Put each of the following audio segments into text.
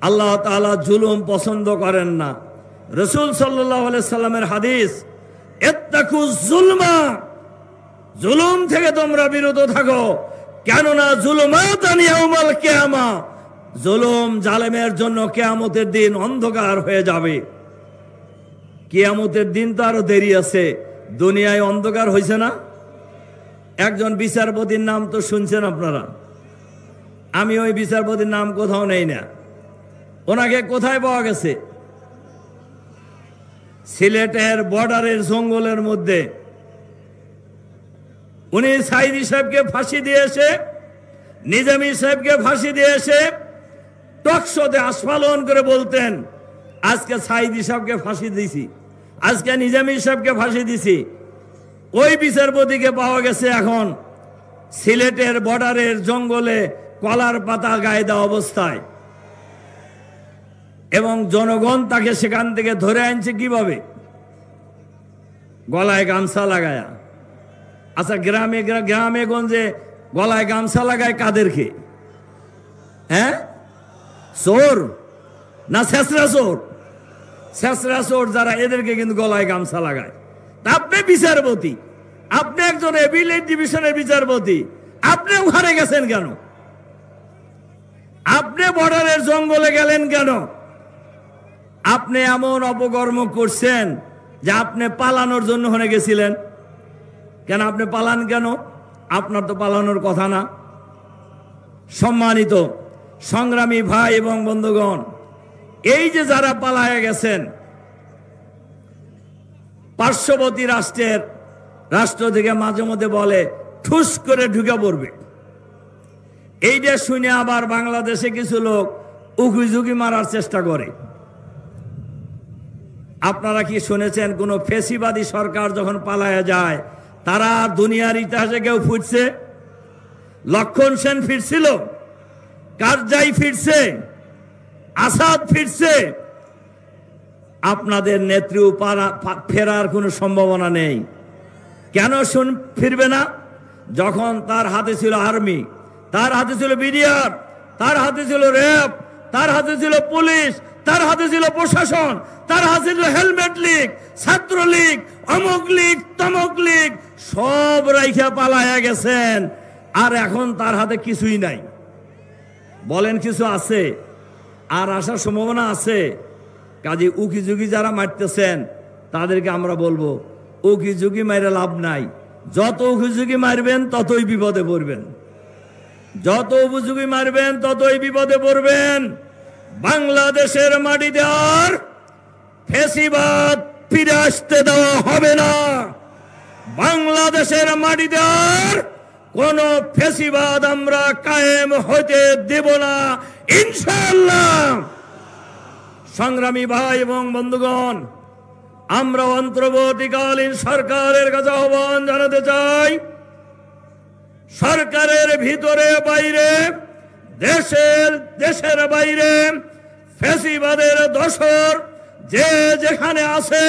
আল্লাহ তাআলা জুলুম পছন্দ করেন না। রাসূল সাল্লাল্লাহু আলাইহি সাল্লামের হাদিস, ইত্তাকুজ জুলমা, জুলুম থেকে তোমরা বিরত থাকো, কেননা জুলুমাতান ইয়াউমাল কিয়ামা, জুলুম জালেমের জন্য কিয়ামতের দিন অন্ধকার হয়ে যাবে। কিয়ামতের দিন তো আরো দেরি আছে, দুনিয়ায় অন্ধকার হয়েছে না? একজন বিচারপতির নাম তো শুনছেন আপনারা, আমি ওই বিচারপতির নাম কোথাও নেই না। ওনাকে কোথায় পাওয়া গেছে? সিলেটের বর্ডারের জঙ্গলের মধ্যে। উনি সাইদি সাহেবকে ফাঁসি দিয়েছে, নিজামী সাহেবকে ফাঁসি দিয়েছে, টকশোতে আস্ফালন করে বলতেন আজকে সাইদি সাহেবকে ফাঁসি দিছি, আজকে নিজামী সাহেবকে ফাঁসি দিছি। ওই বিচারপতিকে পাওয়া গেছে এখন সিলেটের বর্ডারের জঙ্গলে কলার পাতা গায়ে দেওয়া অবস্থায়, এবং জনগণ তাকে সেখান থেকে ধরে আনছে কিভাবে? গলায় গামছা লাগায়া। আচ্ছা, গ্রামে গ্রামে গঞ্জে গলায় গামছা লাগায় কাদেরকে? হ্যাঁ, চোর না ছেঁচড়া চোর? ছেঁচড়া চোর যারা, এদেরকে কিন্তু গলায় গামছা লাগায়। আপনি বিচারপতি, আপনি একজন এপিলেট ডিভিশনের বিচারপতি, আপনি ওখানে গেছেন কেন? আপনি বর্ডারের জঙ্গলে গেলেন কেন? আপনি এমন অপকর্ম করছেন যে আপনি পালানোর জন্য ওখানে গেছিলেন। কেন আপনি পালান কেন? আপনার তো পালানোর কথা না। সম্মানিত সংগ্রামী ভাই এবং বন্ধুগণ, এই যে যারা পালায়ে গেছেন, পার্শ্ববর্তী রাষ্ট্র থেকে মাঝে মধ্যে বলে ঠুস করে ঢুকে পড়বে। এইটা শুনে আবার বাংলাদেশে কিছু লোক উকি মারার চেষ্টা করে। আপনারা কি শুনেছেন কোন ফেসিবাদী সরকার যখন পালায়া যায় তারা দুনিয়ার ইতিহাসে কেউ ফিরছে? লক্ষণ সেন ফিরছিল, কারজাই ফিরছে, আসাদ ফিরছে। আপনাদের নেত্রী ফেরার কোনো সম্ভাবনা নেই। কেন ফিরবে না? যখন তার হাতে ছিল আর্মি, তার হাতে ছিল বিডিআর, তার হাতে ছিল র্যাব, তার হাতে ছিল পুলিশ, তার হাতে ছিল প্রশাসন, তার হাতে ছিল হেলমেট লীগ, ছাত্রলীগ, অমুক লীগ, তমুক লীগ, সব রাইখা পালায়া গেছেন। আর এখন তার হাতে কিছুই নাই। বলেন কিছু আছে? আর আসার সম্ভাবনা আছে? কাজে উকি ঝুঁকি যারা মারতেছেন তাদেরকে আমরা বলবো উকি ঝুঁকি মাইরে লাভ নাই। যত উকি ঝুঁকি মারবেন ততই বিপদে পড়বেন, যত উপযোগী মারবেন ততই বিপদে পড়বেন। বাংলাদেশের মাটিতে আর ফেসিবাদ ফিরে আসতে দেওয়া হবে না। বাংলাদেশের মাটিতে আর কোন ফেসিবাদ আমরা কায়েম হতে দেব না, ইনশাআল্লাহ। সংগ্রামী ভাই এবং বন্ধুগণ, আমরা অন্তর্বর্তীকালীন সরকারের কাছে আহ্বান জানাতে চাই, সরকারের ভিতরে বাইরে, দেশের বাইরে ফ্যাসিবাদের দোসর যে যেখানে আছে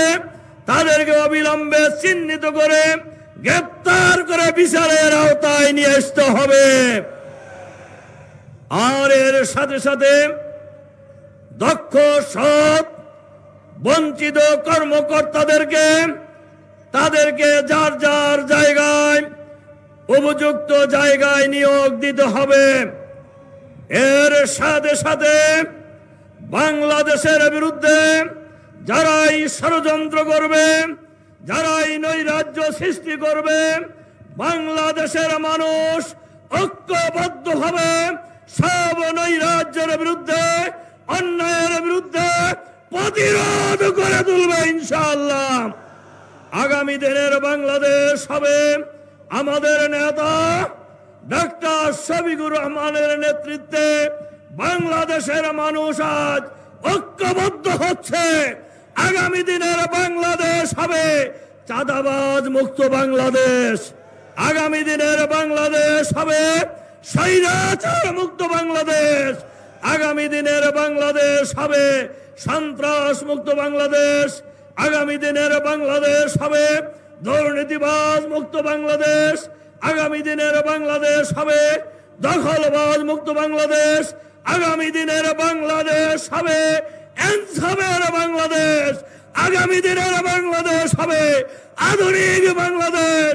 তাদেরকে অবিলম্বে চিহ্নিত করে গ্রেপ্তার করে বিচারের আওতায় নিয়ে আসতে হবে। আর এর সাথে সাথে দক্ষ, সৎ, বঞ্চিত কর্মকর্তাদেরকে তাদেরকে যার যার জায়গায় উপযুক্ত জায়গায় নিয়োগ দিতে হবে। এর সাথে সাথে বাংলাদেশের বিরুদ্ধে যারাই ষড়যন্ত্র করবে, যারাই নৈরাজ্য সৃষ্টি করবে, বাংলাদেশের মানুষ ঐক্যবদ্ধ হবে সব নৈরাজ্যের বিরুদ্ধে, অন্যায়ের বিরুদ্ধে প্রতিরোধ করে তুলবে ইনশাআল্লাহ। আগামী দিনের বাংলাদেশ হবে আমাদের নেতা ডক্টর শফিকুর রহমানের নেতৃত্বে বাংলাদেশের মানুষ আজ ঐক্যবদ্ধ হচ্ছে। আগামী দিনের বাংলাদেশ হবে চাঁদাবাজ মুক্ত বাংলাদেশ। আগামী দিনের বাংলাদেশ হবে স্বৈরাচার মুক্ত বাংলাদেশ। আগামী দিনের বাংলাদেশ হবে সন্ত্রাস মুক্ত বাংলাদেশ। আগামী দিনের বাংলাদেশ হবে দুর্নীতিবাজ মুক্ত বাংলাদেশ। আগামী দিনের বাংলাদেশ হবে দখলবাজ মুক্ত বাংলাদেশ। আগামী দিনের বাংলাদেশ হবে ইনসাফের বাংলাদেশ, আগামী দিনের বাংলাদেশ হবে আধুনিক বাংলাদেশ,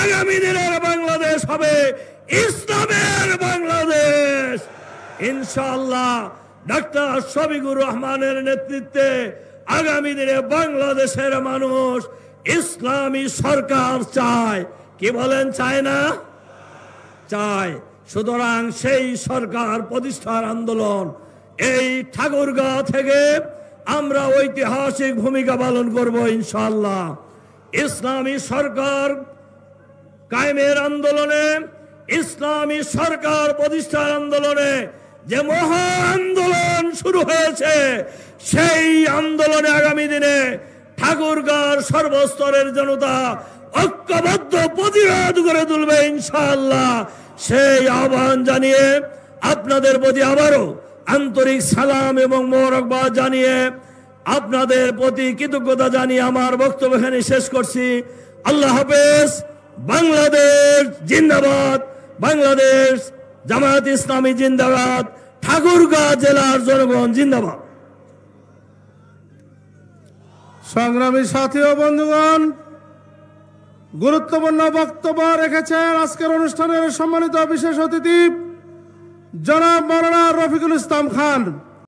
আগামী দিনের বাংলাদেশ হবে ইসলামের বাংলাদেশ। ইনশাআল্লাহ ডাক্তার শফিকুর রহমানের নেতৃত্বে আগামী দিনে বাংলাদেশের মানুষ ইসলামী সরকার চায়। কি বলেন, চায় না? চায়। সুতরাং সেই সরকার প্রতিষ্ঠার আন্দোলন এই ঠাকুরগাঁও থেকে আমরা ঐতিহাসিক ভূমিকা পালন করব ইনশাআল্লাহ। ইসলামী সরকার কায়েমের আন্দোলনে, ইসলামী সরকার প্রতিষ্ঠার আন্দোলনে যে মহা আন্দোলন শুরু হয়েছে, সেই আন্দোলনে আগামী দিনে ঠাকুরগাঁওর সর্বস্তরের জনতা ঐক্যবদ্ধ প্রতিরোধ করে তুলবে ইনশাআল্লাহ। সেই আহ্বান জানিয়ে আপনাদের প্রতি আবারও আন্তরিক সালাম এবং মোবারকবাদ জানিয়ে আপনাদের প্রতি কৃতজ্ঞতা জানিয়ে আমার বক্তব্য এখানে শেষ করছি। আল্লাহ হাফেজ। বাংলাদেশ জিন্দাবাদ, বাংলাদেশ জামায়াত ইসলামী জিন্দাবাদ, ঠাকুরগাঁও জেলার জনগণ জিন্দাবাদ। সংগ্রামী সাথী ও বন্ধুগণ, গুরুত্বপূর্ণ বক্তব্য রেখেছেন আজকের অনুষ্ঠানের সম্মানিত বিশেষ অতিথি জনাব মাওলানা রফিকুল ইসলাম খান।